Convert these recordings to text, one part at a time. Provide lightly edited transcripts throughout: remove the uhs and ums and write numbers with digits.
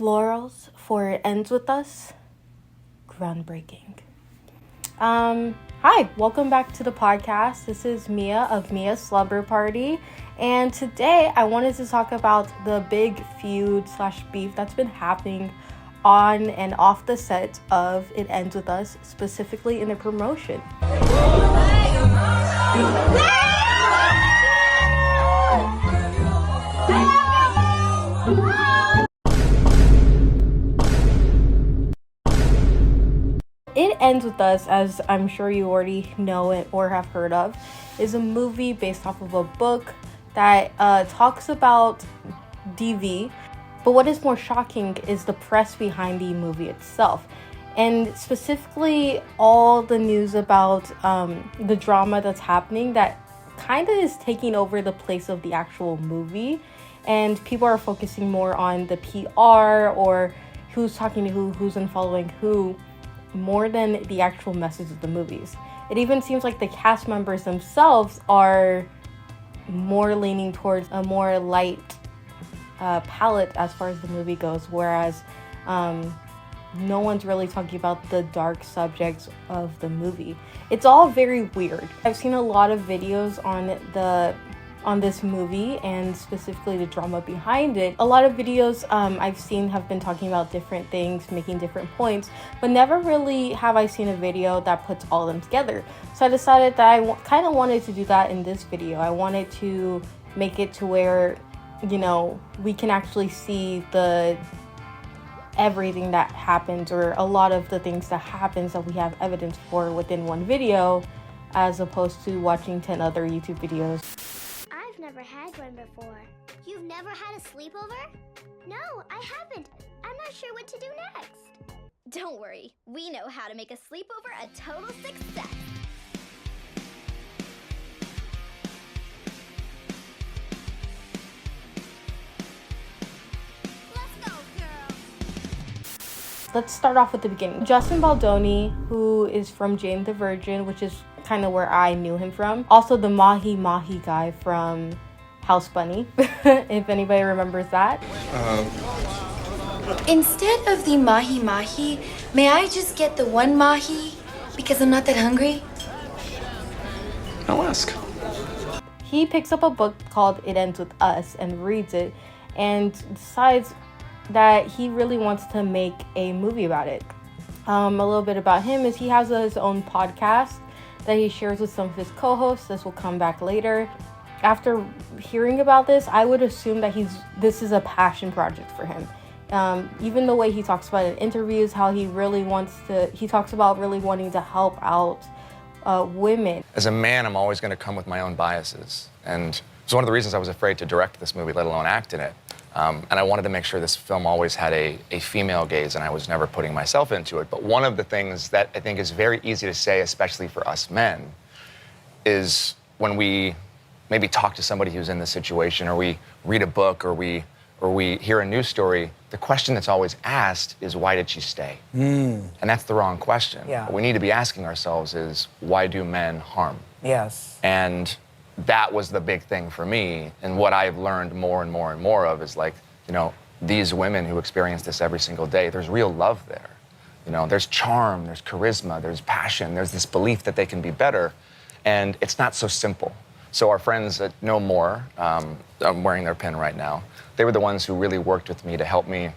Wildflowers for It Ends With Us. Groundbreaking. Hi, welcome back to the podcast. This is Mia of Mia's Slumber Party. And today I wanted to talk about the big feud / beef that's been happening on and off the set of It Ends With Us, specifically in the promotion. It Ends With Us, as I'm sure you already know it or have heard of, is a movie based off of a book that talks about DV. But what is more shocking is the press behind the movie itself. And specifically all the news about the drama that's happening that kind of is taking over the place of the actual movie. And people are focusing more on the PR or who's talking to who's unfollowing who, more than the actual message of the movies. It even seems like the cast members themselves are more leaning towards a more light palette as far as the movie goes, whereas no one's really talking about the dark subjects of the movie. It's all very weird. I've seen a lot of videos on this movie and specifically the drama behind it. A lot of videos I've seen have been talking about different things, making different points, but never really have I seen a video that puts all of them together. So I decided that I kind of wanted to do that in this video. I wanted to make it to where, you know, we can actually see everything that happens, or a lot of the things that happens that we have evidence for within one video, as opposed to watching 10 other YouTube videos. I've never had one before. You've never had a sleepover? No, I haven't. I'm not sure what to do next. Don't worry, we know how to make a sleepover a total success. Let's start off with the beginning. Justin Baldoni, who is from Jane the Virgin, which is kind of where I knew him from. Also the Mahi Mahi guy from House Bunny, if anybody remembers that. Instead of the Mahi Mahi, may I just get the one Mahi? Because I'm not that hungry. I'll ask. He picks up a book called It Ends With Us and reads it and decides that he really wants to make a movie about it. A little bit about him is he has his own podcast that he shares with some of his co-hosts. This will come back later. After hearing about this, I would assume that this is a passion project for him. Even the way he talks about it in interviews, how he talks about really wanting to help out women. As a man, I'm always going to come with my own biases. And it's one of the reasons I was afraid to direct this movie, let alone act in it. And I wanted to make sure this film always had a female gaze, and I was never putting myself into it. But one of the things that I think is very easy to say, especially for us men, is when we maybe talk to somebody who's in this situation, or we read a book, or we hear a news story, the question that's always asked is, why did she stay? And that's the wrong question. Yeah. What we need to be asking ourselves is, why do men harm? Yes. And that was the big thing for me. And what I've learned more and more and more of is, like, you know, these women who experience this every single day, there's real love there. You know, there's charm, there's charisma, there's passion, there's this belief that they can be better. And it's not so simple. So our friends that know more, I'm wearing their pin right now, they were the ones who really worked with me to help me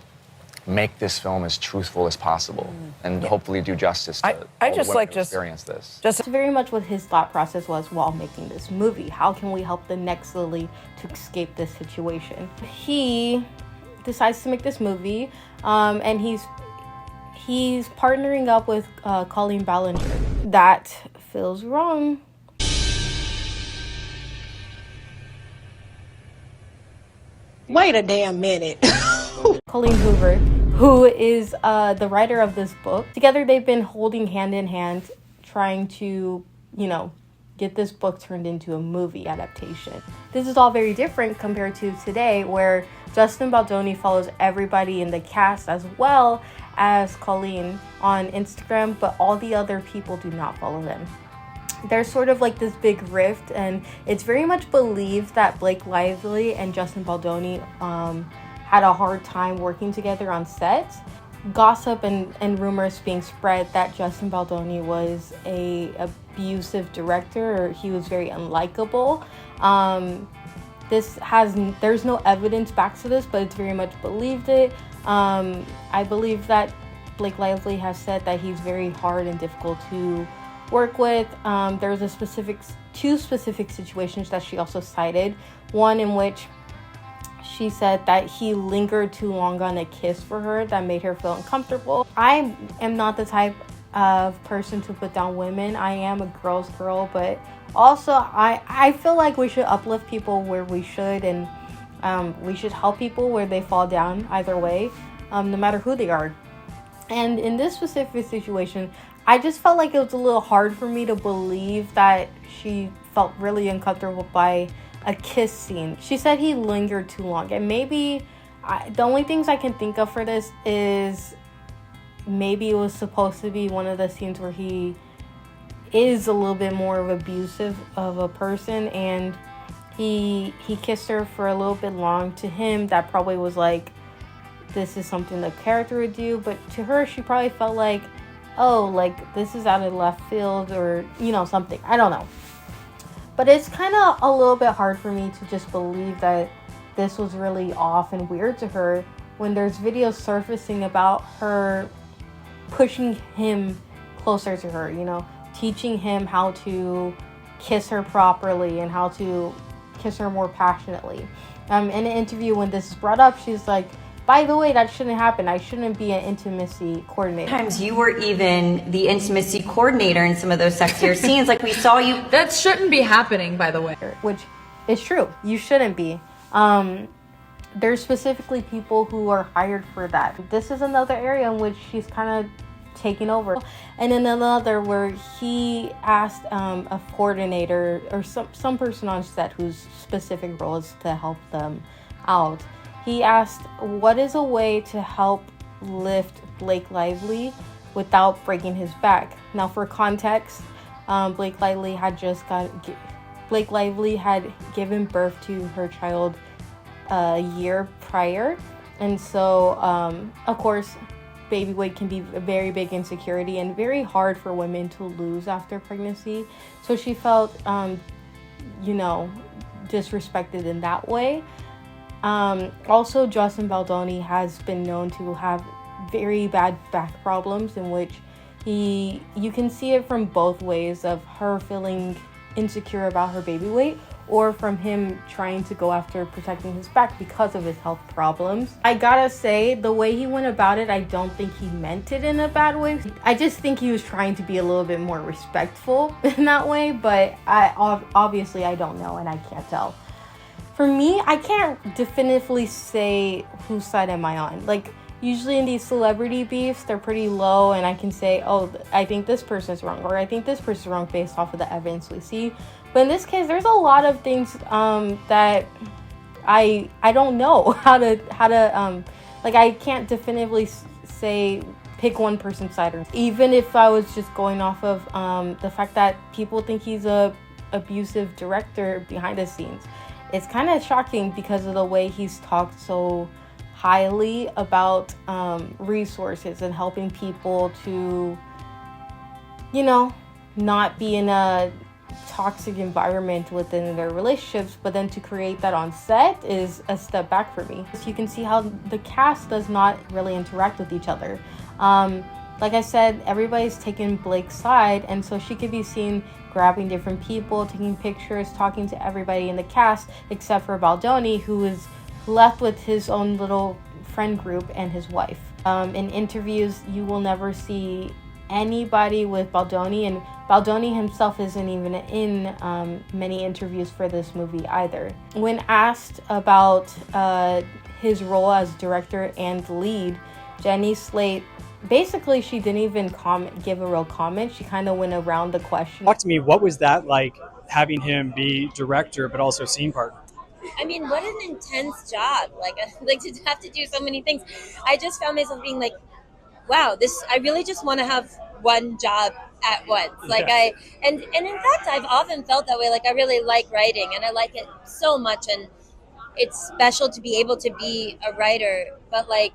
make this film as truthful as possible and hopefully do justice to I all just the women like who just experience this. That's very much what his thought process was while making this movie. How can we help the next Lily to escape this situation? He decides to make this movie, and he's partnering up with Colleen Ballinger. That feels wrong. Wait a damn minute. Colleen Hoover, who is the writer of this book. Together they've been holding hand in hand, trying to, you know, get this book turned into a movie adaptation. This is all very different compared to today, where Justin Baldoni follows everybody in the cast as well as Colleen on Instagram, but all the other people do not follow them. There's sort of like this big rift, and it's very much believed that Blake Lively and Justin Baldoni had a hard time working together on set. Gossip and rumors being spread that Justin Baldoni was a abusive director, or he was very unlikable. There's no evidence back to this, but it's very much believed it. I believe that Blake Lively has said that he's very hard and difficult to work with. There's two specific situations that she also cited. One in which she said that he lingered too long on a kiss for her that made her feel uncomfortable. I am not the type of person to put down women. I am a girl's girl, but also I feel like we should uplift people where we should, and we should help people where they fall down either way, no matter who they are. And in this specific situation, I just felt like it was a little hard for me to believe that she felt really uncomfortable by a kiss scene. She said he lingered too long, and maybe the only things I can think of for this is maybe it was supposed to be one of the scenes where he is a little bit more of abusive of a person, and he kissed her for a little bit long. To him, that probably was like, this is something the character would do, but to her, she probably felt like, oh, like this is out of left field, or something. I don't know. But it's kind of a little bit hard for me to just believe that this was really off and weird to her when there's videos surfacing about her pushing him closer to her, teaching him how to kiss her properly and how to kiss her more passionately. In an interview when this is brought up, she's like, by the way, that shouldn't happen. I shouldn't be an intimacy coordinator. Sometimes you were even the intimacy coordinator in some of those sexier scenes. Like we saw you. That shouldn't be happening, by the way. Which is true. You shouldn't be. There's specifically people who are hired for that. This is another area in which she's kind of taking over. And in another where he asked a coordinator or some person on set whose specific role is to help them out. He asked, what is a way to help lift Blake Lively without breaking his back? Now, for context, Blake Lively had given birth to her child a year prior. And so, of course, baby weight can be a very big insecurity and very hard for women to lose after pregnancy. So she felt, disrespected in that way. Also, Justin Baldoni has been known to have very bad back problems in which you can see it from both ways, of her feeling insecure about her baby weight, or from him trying to go after protecting his back because of his health problems. I gotta say, the way he went about it, I don't think he meant it in a bad way. I just think he was trying to be a little bit more respectful in that way, but obviously I don't know and I can't tell. For me, I can't definitively say whose side am I on. Like, usually in these celebrity beefs, they're pretty low, and I can say, oh, I think this person's wrong, or I think this person's wrong based off of the evidence we see. But in this case, there's a lot of things that I don't know how to like, I can't definitively say pick one person's side. Or even if I was just going off of the fact that people think he's a abusive director behind the scenes. It's kind of shocking because of the way he's talked so highly about resources and helping people to, not be in a toxic environment within their relationships, but then to create that on set is a step back for me. So you can see how the cast does not really interact with each other. Like I said, everybody's taking Blake's side, and so she could be seen grabbing different people, taking pictures, talking to everybody in the cast, except for Baldoni, who is left with his own little friend group and his wife. In interviews, you will never see anybody with Baldoni, and Baldoni himself isn't even in many interviews for this movie either. When asked about his role as director and lead, Jenny Slate, basically, she didn't even give a real comment. She kind of went around the question. Talk to me, what was that like, having him be director but also scene partner? I mean, what an intense job! Like to have to do so many things. I just found myself being like, wow, I really just want to have one job at once. Like and in fact, I've often felt that way. Like I really like writing and I like it so much, and it's special to be able to be a writer, but like,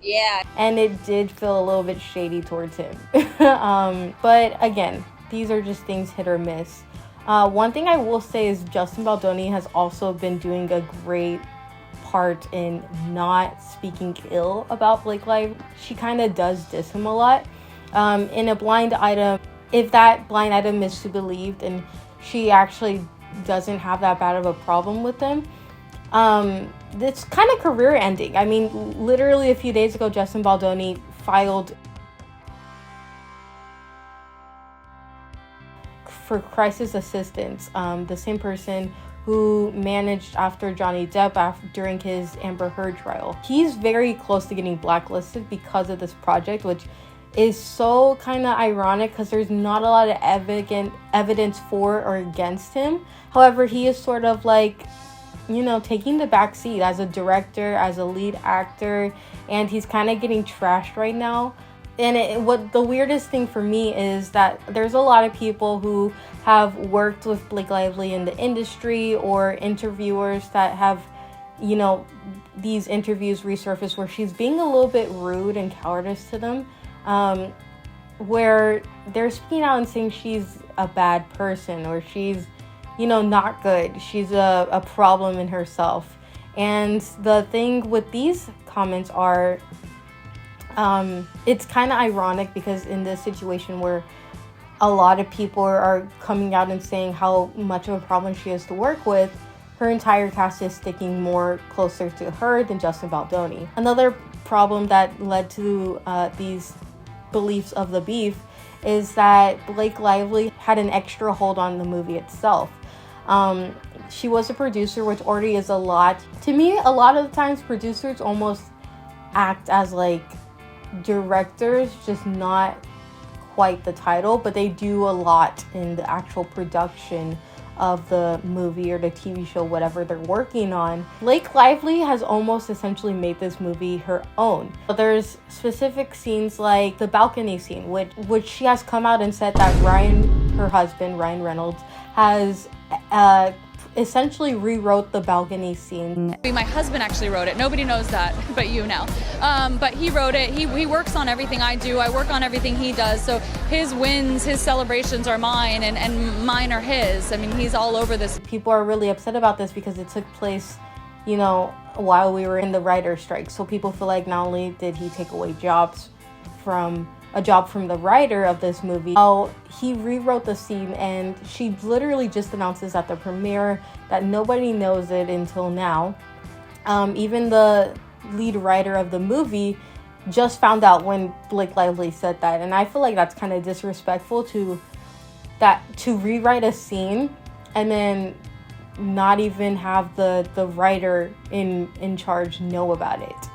yeah. And it did feel a little bit shady towards him. But again, these are just things hit or miss. One thing I will say is Justin Baldoni has also been doing a great part in not speaking ill about Blake Lively. She kind of does diss him a lot. In a blind item, if that blind item is to be believed and she actually doesn't have that bad of a problem with him, it's kind of career ending. I mean, literally a few days ago, Justin Baldoni filed for crisis assistance, the same person who managed after Johnny Depp during his Amber Heard trial. He's very close to getting blacklisted because of this project, which is so kind of ironic because there's not a lot of evidence for or against him. However, he is sort of like, you know, taking the back seat as a director, as a lead actor, and he's kind of getting trashed right now. And what the weirdest thing for me is that there's a lot of people who have worked with Blake Lively in the industry, or interviewers that have, you know, these interviews resurface where she's being a little bit rude and cowardice to them, where they're speaking out and saying she's a bad person, or she's, you know, not good. She's a problem in herself. And the thing with these comments are, it's kind of ironic because in this situation where a lot of people are coming out and saying how much of a problem she is to work with, her entire cast is sticking more closer to her than Justin Baldoni. Another problem that led to these beliefs of the beef is that Blake Lively had an extra hold on the movie itself. She was a producer, which already is a lot. To me, a lot of the times producers almost act as like directors, just not quite the title, but they do a lot in the actual production of the movie or the TV show, whatever they're working on. Blake Lively has almost essentially made this movie her own. But there's specific scenes like the balcony scene, which she has come out and said that her husband, Ryan Reynolds, has essentially rewrote the balcony scene. My husband actually wrote it. Nobody knows that but you now. But he wrote it. He works on everything I do. I work on everything he does. So his wins, his celebrations are mine, and mine are his. I mean, he's all over this. People are really upset about this because it took place, you know, while we were in the writer's strike. So people feel like not only did he take away a job from the writer of this movie, he rewrote the scene, and she literally just announces at the premiere that nobody knows it until now. Even the lead writer of the movie just found out when Blake Lively said that, and I feel like that's kind of disrespectful to rewrite a scene and then not even have the writer in charge know about it.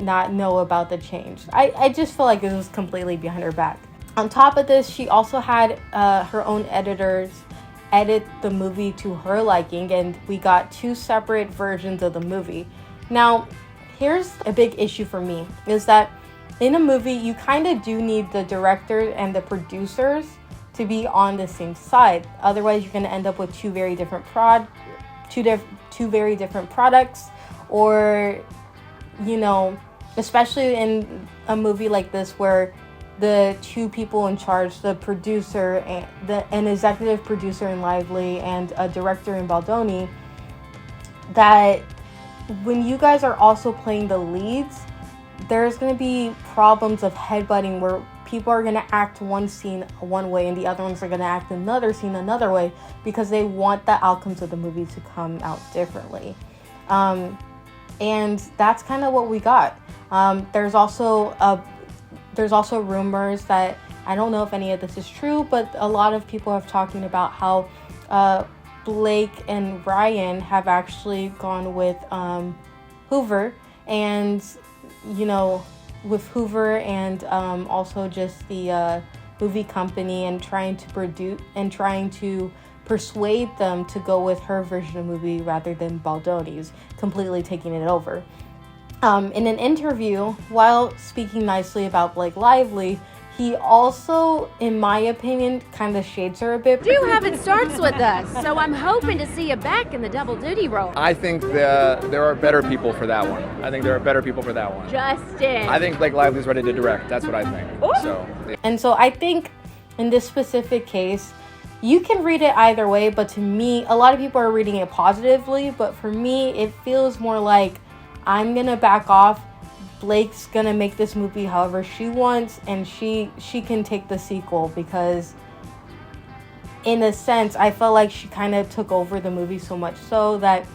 Not know about the change. I just feel like it was completely behind her back. On top of this, she also had her own editors edit the movie to her liking, and we got 2 separate versions of the movie. Now, here's a big issue for me, is that in a movie, you kind of do need the director and the producers to be on the same side. Otherwise, you're going to end up with two very different products, or, you know, especially in a movie like this where the 2 people in charge, the producer and an executive producer in Lively and a director in Baldoni, that when you guys are also playing the leads, there's going to be problems of headbutting where people are going to act one scene one way and the other ones are going to act another scene another way because they want the outcomes of the movie to come out differently. And that's kind of what we got. There's also rumors that, I don't know if any of this is true, but a lot of people have talking about how Blake and Ryan have actually gone with Hoover, and, you know, with Hoover and also just the movie company, and trying to persuade them to go with her version of the movie rather than Baldoni's, completely taking it over. In an interview, while speaking nicely about Blake Lively, he also, in my opinion, kind of shades her a bit. Do have it starts with us, so I'm hoping to see you back in the double duty role. I think there are better people for that one. Justin. I think Blake Lively's ready to direct. That's what I think. So, yeah. And so I think in this specific case, you can read it either way, but to me, a lot of people are reading it positively, but for me, it feels more like I'm gonna back off. Blake's gonna make this movie however she wants, and she can take the sequel, because in a sense I felt like she kind of took over the movie so much so that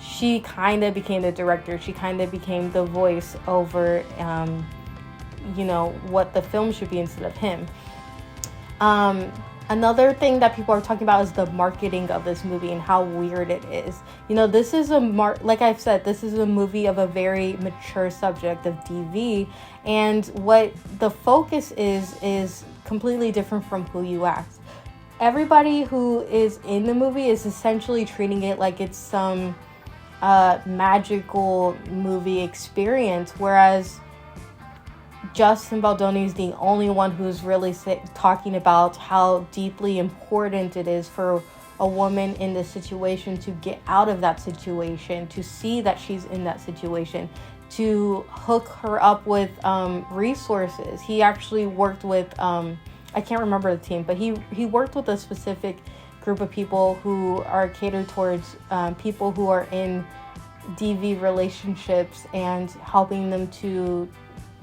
she kind of became the director. She kind of became the voice over what the film should be instead of him. Another thing that people are talking about is the marketing of this movie and how weird it is. This is like I've said, this is a movie of a very mature subject of DV, and what the focus is completely different from who you ask. Everybody who is in the movie is essentially treating it like it's some magical movie experience, whereas Justin Baldoni is the only one who's really talking about how deeply important it is for a woman in this situation to get out of that situation, to see that she's in that situation, to hook her up with resources. He actually worked with, I can't remember the team, but he worked with a specific group of people who are catered towards people who are in DV relationships and helping them to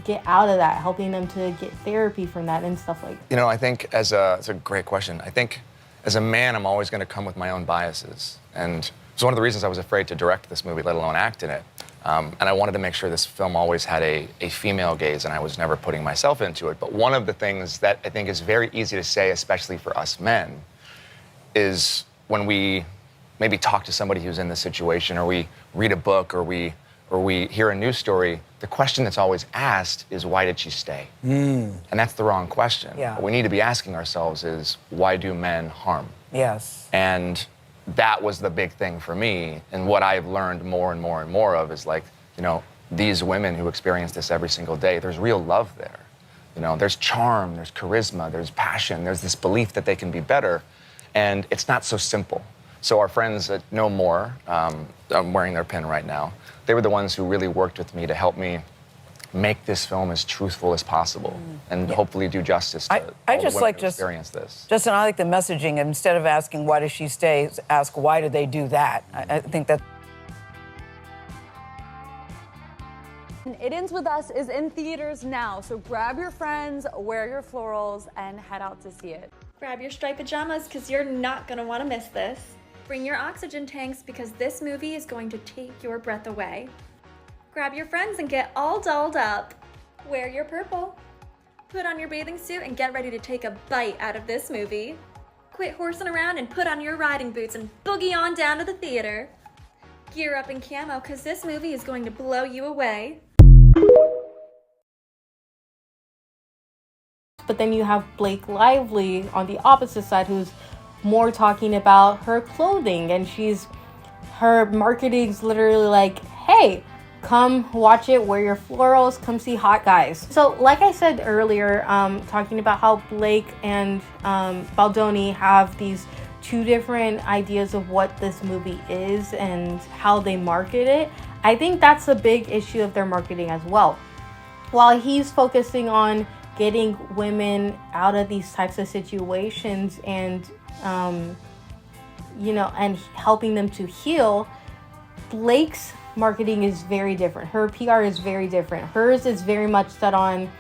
get out of that, helping them to get therapy from that and stuff like that. I think it's a great question. I think as a man, I'm always going to come with my own biases. And it's one of the reasons I was afraid to direct this movie, let alone act in it. And I wanted to make sure this film always had a female gaze, and I was never putting myself into it. But one of the things that I think is very easy to say, especially for us men, is when we maybe talk to somebody who's in this situation, or we read a book, or we hear a news story, the question that's always asked is, why did she stay? And that's the wrong question. Yeah. What we need to be asking ourselves is, why do men harm? Yes. And that was the big thing for me. And what I've learned more and more and more of is these women who experience this every single day, there's real love there. There's charm, there's charisma, there's passion, there's this belief that they can be better. And it's not so simple. So our friends at No More, I'm wearing their pin right now, they were the ones who really worked with me to help me make this film as truthful as possible and hopefully do justice to all the women who experience this. Justin, I like the messaging. Instead of asking, why does she stay, ask, why did they do that? I think that. It Ends With Us is in theaters now, so grab your friends, wear your florals, and head out to see it. Grab your striped pajamas, because you're not going to want to miss this. Bring your oxygen tanks, because this movie is going to take your breath away. Grab your friends and get all dolled up. Wear your purple. Put on your bathing suit and get ready to take a bite out of this movie. Quit horsing around and put on your riding boots and boogie on down to the theater. Gear up in camo, because this movie is going to blow you away. But then you have Blake Lively on the opposite side, who's more talking about her clothing, and her marketing's literally like, hey, come watch it, wear your florals, come see hot guys. So like I said earlier, talking about how Blake and Baldoni have these two different ideas of what this movie is and how they market it, I think that's a big issue of their marketing as well. While he's focusing on getting women out of these types of situations and and helping them to heal, Blake's marketing is very different. Her PR is very different. Hers is very much set on,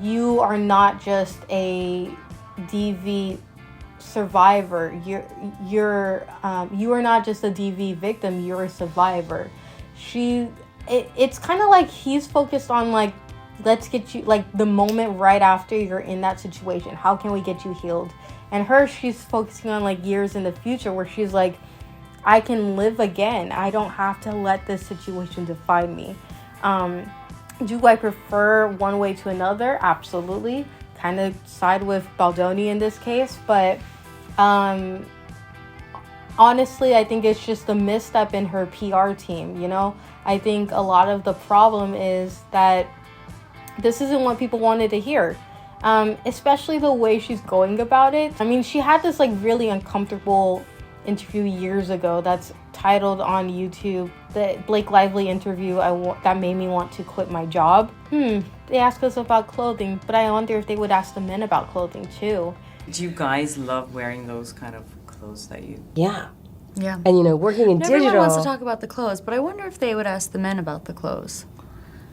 you are not just a DV survivor. You are not just a DV victim. You're a survivor. It's kind of like he's focused on let's get you the moment right after you're in that situation. How can we get you healed? And she's focusing on years in the future, where she's like, I can live again. I don't have to let this situation define me. Do I prefer one way to another? Absolutely. Kind of side with Baldoni in this case, but honestly, I think it's just a misstep in her PR team. I think a lot of the problem is that this isn't what people wanted to hear. Especially the way she's going about it. I mean, she had this like really uncomfortable interview years ago that's titled on YouTube, the Blake Lively interview that made me want to quit my job. They ask us about clothing, but I wonder if they would ask the men about clothing too. Do you guys love wearing those kind of clothes that you... Yeah. Yeah. And, you know, working in digital... Everyone wants to talk about the clothes, but I wonder if they would ask the men about the clothes.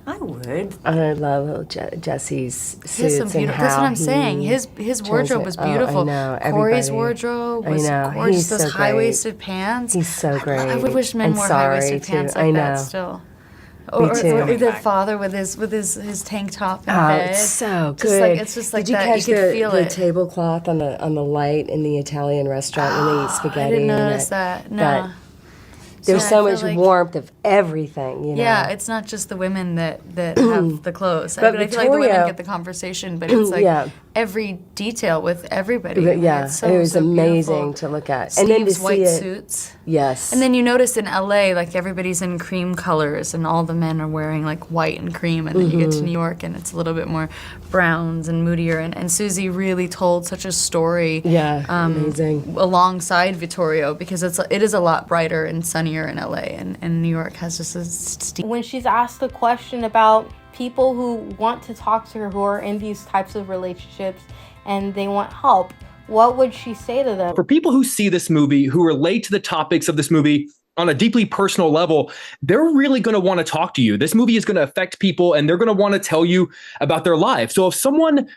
I would. I love Jesse's suits and how that's what I'm saying. His wardrobe was beautiful. I know. Corey's wardrobe was gorgeous. He's Those so high-waisted pants. He's so great. I wish men wore high-waisted pants like that still. Or the father with his tank top and bed. It's so good. It's just like Did you that. catch You could feel the it. tablecloth on the light in the Italian restaurant when they eat spaghetti? I didn't notice that. No. There's so much warmth of everything, you know. Yeah, it's not just the women that have the clothes. But I feel like the women get the conversation, but it's like every detail with everybody. Yeah, it's it was amazing beautiful. to look at. Sleeves, and then to see white it, suits. Yes. And then you notice in LA, like everybody's in cream colors and all the men are wearing like white and cream. And then you get to New York and it's a little bit more browns and moodier. And Susie really told such a story. Yeah, amazing. Alongside Vittorio, because it is a lot brighter and sunnier in LA. And New York has just a steep. When she's asked a question about people who want to talk to her, who are in these types of relationships and they want help, what would she say to them? For people who see this movie, who relate to the topics of this movie on a deeply personal level, they're really going to want to talk to you. This movie is going to affect people and they're going to want to tell you about their lives. So if someone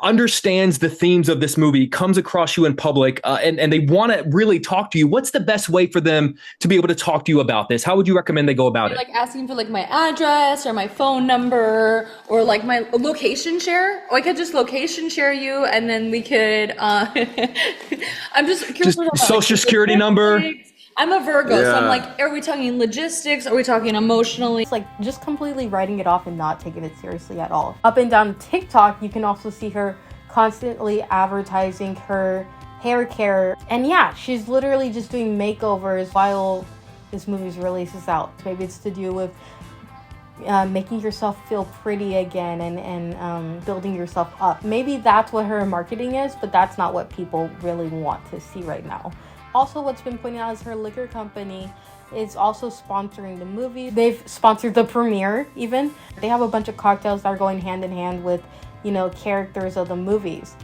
understands the themes of this movie, comes across you in public, and they want to really talk to you, what's the best way for them to be able to talk to you about this? How would you recommend they go about it? Like asking for like my address or my phone number or like my location share. Or I could just location share you and then we could, I'm just curious about social security number. I'm a Virgo, so I'm like, are we talking logistics? Are we talking emotionally? It's like just completely writing it off and not taking it seriously at all. Up and down TikTok, you can also see her constantly advertising her hair care. And yeah, she's literally just doing makeovers while this movie's release is out. Maybe it's to do with making yourself feel pretty again and building yourself up. Maybe that's what her marketing is, but that's not what people really want to see right now. Also, what's been pointed out is her liquor company is also sponsoring the movie. They've sponsored the premiere even. They have a bunch of cocktails that are going hand in hand with, you know, characters of the movies.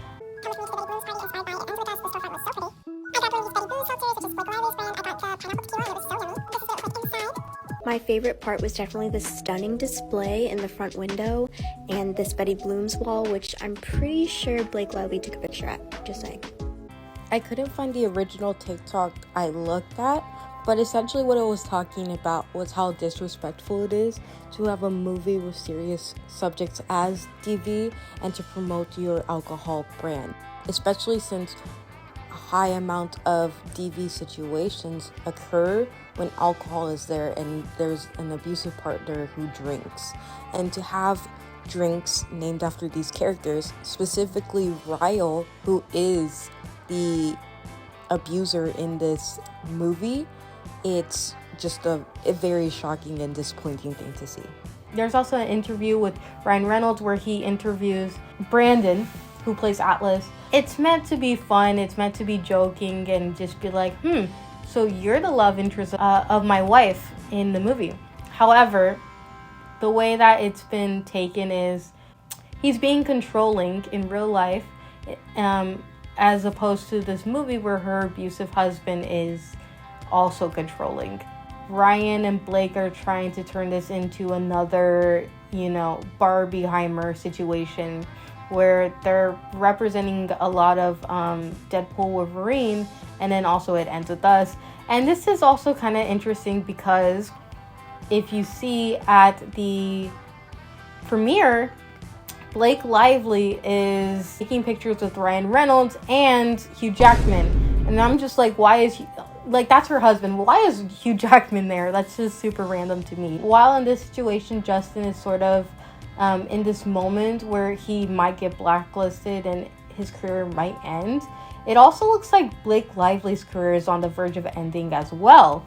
My favorite part was definitely the stunning display in the front window and this Betty Bloom's wall, which I'm pretty sure Blake Lively took a picture at, just saying. I couldn't find the original TikTok I looked at, but essentially what it was talking about was how disrespectful it is to have a movie with serious subjects as DV and to promote your alcohol brand, especially since a high amount of DV situations occur when alcohol is there and there's an abusive partner who drinks. And to have drinks named after these characters, specifically Ryle, who is the abuser in this movie, it's just a very shocking and disappointing thing to see. There's also an interview with Ryan Reynolds where he interviews Brandon, who plays Atlas. It's meant to be fun, it's meant to be joking and just be like, so you're the love interest of my wife in the movie. However, the way that it's been taken is he's being controlling in real life, as opposed to this movie where her abusive husband is also controlling. Ryan and Blake are trying to turn this into another, Barbieheimer situation where they're representing a lot of Deadpool Wolverine, and then also it ends with us. And this is also kind of interesting because if you see at the premiere, Blake Lively is taking pictures with Ryan Reynolds and Hugh Jackman. And I'm just like, why is that's her husband. Why is Hugh Jackman there? That's just super random to me. While in this situation, Justin is sort of in this moment where he might get blacklisted and his career might end. It also looks like Blake Lively's career is on the verge of ending as well.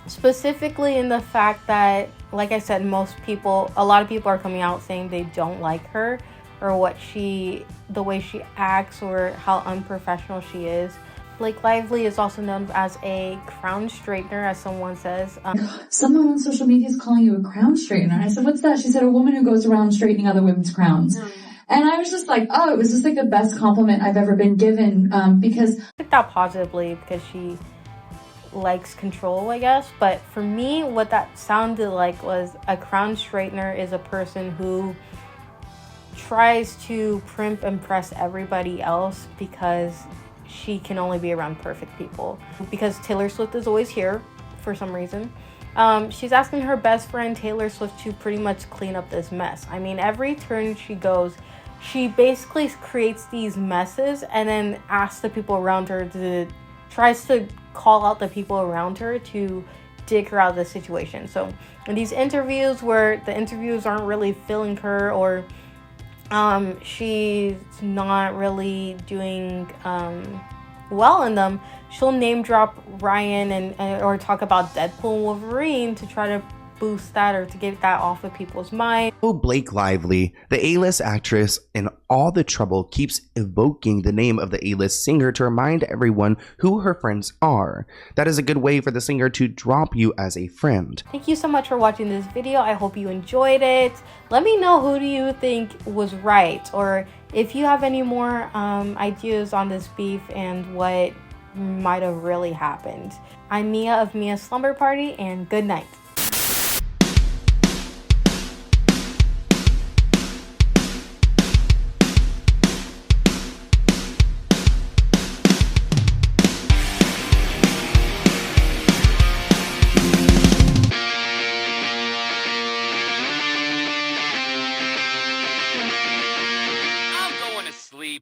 specifically in the fact that, like I said, a lot of people are coming out saying they don't like her or the way she acts or how unprofessional she is. Blake Lively is also known as a crown straightener, as someone says. Someone on social media is calling you a crown straightener. I said, what's that? She said, a woman who goes around straightening other women's crowns. And I was just like, oh, it was just like the best compliment I've ever been given, because... I took that positively because she likes control, I guess. But for me, what that sounded like was a crown straightener is a person who tries to primp and impress everybody else because she can only be around perfect people. Because Taylor Swift is always here for some reason. She's asking her best friend Taylor Swift to pretty much clean up this mess. I mean, every turn she goes, she basically creates these messes and then asks the people around her tries to call out the people around her to dig her out of the situation. So in these interviews where the interviews aren't really filling her, or she's not really doing well in them, she'll name drop Ryan and or talk about Deadpool and Wolverine to try to boost that or to get that off of people's mind. Blake Lively, the A-list actress in all the trouble, keeps evoking the name of the A-list singer to remind everyone who her friends are. That is a good way for the singer to drop you as a friend. Thank you so much for watching this video. I hope you enjoyed it. Let me know, who do you think was right, or if you have any more ideas on this beef and what might have really happened. I'm Mia of Mia's Slumber Party, and good night.